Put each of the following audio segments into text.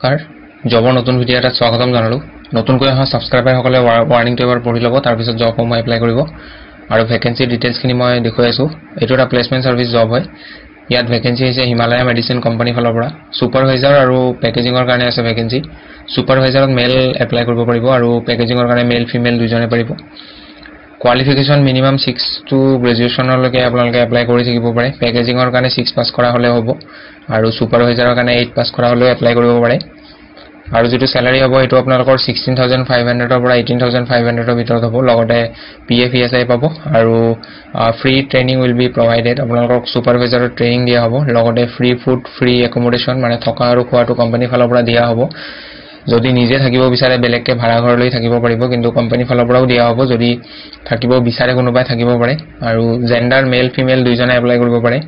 নমস্কাৰ জবৰ নতুন ভিডিঅ' এটাত স্বাগতম জনালো নতুনকৈ অহা সাবস্ক্ৰাইবাৰ সকলে ৱাৰ্নিংটো এবাৰ পঢ়ি ল'ব তাৰ পিছত জব মই এপ্লাই কৰিব আৰু ভ্যাকেন্সি ডিটেইলছ খিনি মই দেখুৱাই আছো এটো এটা প্লেসমেন্ট সাৰ্ভিস জব হয় ইয়াত ভ্যাকেন্সি আছে হিমালয়া মেডিচিন কোম্পানী ফালৰ পৰা সুপাৰভাইজাৰ আৰু পেকেজিংৰ কাৰণে আছে ভ্যাকেন্সি সুপাৰভাইজাৰত মেল এপ্লাই কৰিব পাৰিব আৰু পেকেজিংৰ কাৰণে মেল ফিমেল দুজনে পাৰিব কোৱালিফিকেশন মিনিমাম 6 টু গ্ৰেজুৱেচনলৈকে আপোনালোকে এপ্লাই কৰি থাকিব পাৰে পেকেজিংৰ কাৰণে 6 পাস কৰা হলে হ'ব আৰু সুপাৰভাইজাৰৰ কাৰণে 8 পাস কৰা হলে এপ্লাই কৰিব পাৰে আৰু যেটো স্যালাৰি হ'ব এটো আপোনালোকৰ 16500 ৰ পৰা 18500 ৰ ভিতৰত হ'ব লগতে পিএফ ইএসআই পাব আৰু free training will be provided আপোনালোকক সুপাৰভাইজাৰৰ ট্ৰেইনিং দিয়া হ'ব লগতে ফ্ৰী ফুড ফ্ৰী একমোডেশন মানে থকা আৰু খোৱাটো কোম্পানী ফালৰ পৰা দিয়া হ'ব যদি নিজে থাকিব বিচাৰে বেলেগকে ভাড়া ঘৰ লৈ থাকিব পাৰিব কিন্তু কোম্পানী ফালৰ পৰাও দিয়া হ'ব যদি থাকিব বিচাৰে কোনোবাই থাকিব পাৰে আৰু জেন্ডাৰ মেল ফিমেল দুইজনে এপ্লাই কৰিব পাৰে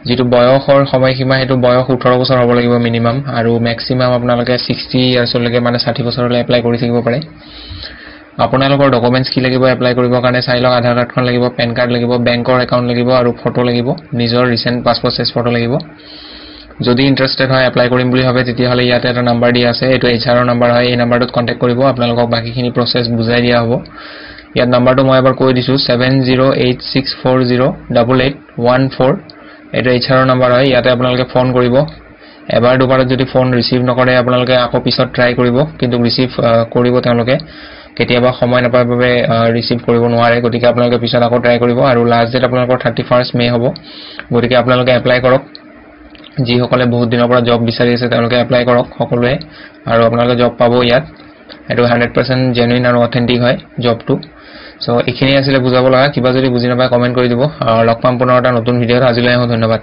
যেটো বয়সৰ সময়সীমা হেতু বয়স 18 বছৰ হ'ব লাগিব মিনিমাম আৰু ম্যাক্সিমাম আপোনালোকে 60 ইয়াৰ্ছলৈকে মানে 60 বছৰলৈ এপ্লাই কৰি থাকিব পাৰে আপোনালোকৰ ডকুমেন্টছ কি লাগিব এপ্লাই কৰিবৰ কাৰণে চাই লওক আধাৰ কাৰ্ডখন লাগিব পেন কাৰ্ড লাগিব বেংকৰ একাউন্ট লাগিব আৰু ফটো লাগিব নিজৰ ৰিসেন্ট পাসপোৰ্ট সাইজ ফটো লাগিব যদি ইন্টাৰেস্টেড হয় এপ্লাই কৰিম বুলি ভাবে তেতিয়া হলে ইয়াতে এটা নাম্বাৰ দিয়া আছে এটো HR ৰ নাম্বাৰ হয় এই নাম্বাৰটোত কন্টাক্ট কৰিব আপোনালোকক বাকিখিনি প্ৰসেস বুজাই দিয়া হ'ব ইয়াত নাম্বাৰটো মই এবাৰ কৈ দিছো 7086408814 এটো HR ৰ নাম্বাৰ হয় ইয়াতে আপোনালোকে ফোন কৰিব এবাৰ দুবাৰত যদি ফোন ৰিসিভ নকৰে আপোনালোকে আকৌ পিছত ট্ৰাই কৰিব কিন্তু ৰিসিভ কৰিব তেওঁলোকে কেতিয়াবা সময় নাপায় বাবে ৰিসিভ কৰিব নোৱাৰে গতিকে আপোনালোকে পিছত আকৌ ট্ৰাই কৰিব আৰু লাষ্ট ডেট আপোনালোকৰ 31st মে হ'ব গতিকে আপোনালোকে এপ্লাই কৰক যি সকলে বহুত দিনৰ পৰা জব বিচাৰি আছে তেওঁলোকে এপ্লাই কৰক সকলোৱে আৰু আপোনালোকে জব পাব ইয়াত এটো 100% জেনুইন আৰু অথেন্টিক হয় জবটো সো এখিনি আছিল বুজাব লগা কিবা যদি বুজি নাপায় কমেন্ট কৰি দিব আৰু লগ পাম পুনৰ এটা নতুন ভিডিঅ'ত আজিলৈ ধন্যবাদ